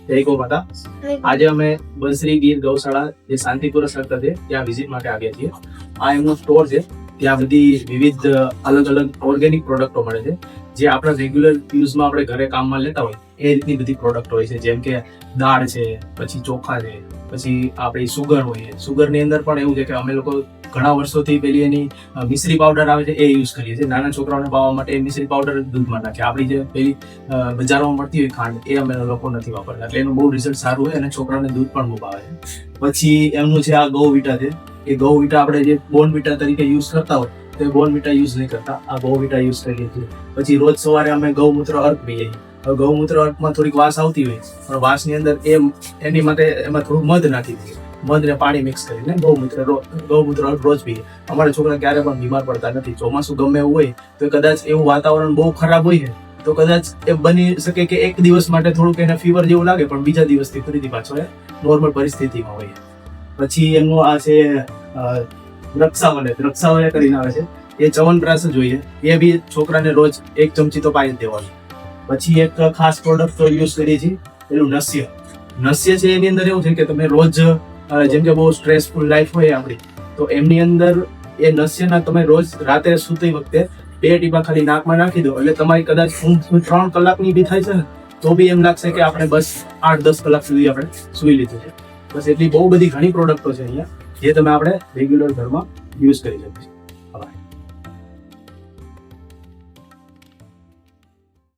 જય ગૌ માતા. આજે અમે બંસરી ગીર ગૌશાળા જે શાંતિપુરા સર્કલ છે ત્યાં વિઝિટ માટે આવ્યા છીએ. આ એમનો સ્ટોર છે. ત્યાં બધી વિવિધ અલગ અલગ ઓર્ગેનિક પ્રોડક્ટો મળે છે જે આપણા રેગ્યુલર યુઝમાં આપણે ઘરે કામમાં લેતા હોય એ રીતની બધી પ્રોડક્ટ હોય છે. જેમ કે દાળ છે, પછી ચોખા છે, પછી આપણી સુગર હોય. સુગરની અંદર પણ એવું છે કે અમે લોકો ઘણા વર્ષોથી પેલી એની મિશ્રી પાવડર આવે છે એ યુઝ કરીએ છીએ. નાના છોકરાઓને પાવા માટે એ મિશ્રી પાવડર દૂધમાં નાખે. આપણી જે પેલી બજારોમાં મળતી હોય ખાંડ એ અમે લોકો નથી વાપરતા, એટલે એનું બહુ રિઝલ્ટ સારું હોય અને છોકરાઓને દૂધ પણ બહુ ભાવે છે. પછી એમનું છે આ ગૌવીટા છે. એ ગૌવીટા આપણે જે બોર્નવીટા તરીકે યુઝ કરતા હોય તો એ બોર્નવીટા યુઝ નહીં કરતા, આ ગૌવીટા યુઝ કરીએ છીએ. પછી રોજ સવારે અમે ગૌમૂત્ર અર્ક પીએ. ગૌમૂત્ર અર્કમાં થોડીક વાસ આવતી હોય પણ વાસની અંદર એની માટે એમાં થોડું મધ નાખી દઈએ. મધ ને પાણી મિક્સ કરીને ગૌમૂત્ર અર્ક રોજ પીએ. અમારા છોકરા ક્યારે પણ બીમાર પડતા નથી. ચોમાસું ગમે એવું હોય તો કદાચ એવું વાતાવરણ બહુ ખરાબ હોય તો કદાચ એ બની શકે કે એક દિવસ માટે થોડુંક એને ફીવર જેવું લાગે પણ બીજા દિવસથી ફરીથી પાછો એ નોર્મલ પરિસ્થિતિમાં હોય. પછી એમનું આ છે રક્ષાવલે કરીને આવે છે. એ ચ્યવનપ્રાશ જોઈએ, એ બી છોકરાને રોજ 1 ચમચી તો પાઈ જ દેવાનું. પછી એક ખાસ પ્રોડક્ટ યુઝ કરીએ છીએ એનું નસ્ય છે. એની અંદર એવું છે કે તમે રોજ જેમ કે બહુ સ્ટ્રેસફુલ લાઈફ હોય આપણી, તો એમની અંદર એ નસ્યના તમે રોજ રાતે સૂતી વખતે 2 ટીપા ખાલી નાકમાં નાખી દો એટલે તમારી કદાચ ઊંઘ 3 કલાકની બી થાય છે ને તો બી એમ લાગશે કે આપણે બસ 8-10 કલાક સુધી આપણે સૂઈ લીધું છે. બસ એટલી બહુ બધી ઘણી પ્રોડક્ટો છે અહીંયા જે તમે આપણે રેગ્યુલર ઘરમાં યુઝ કરી શકીએ.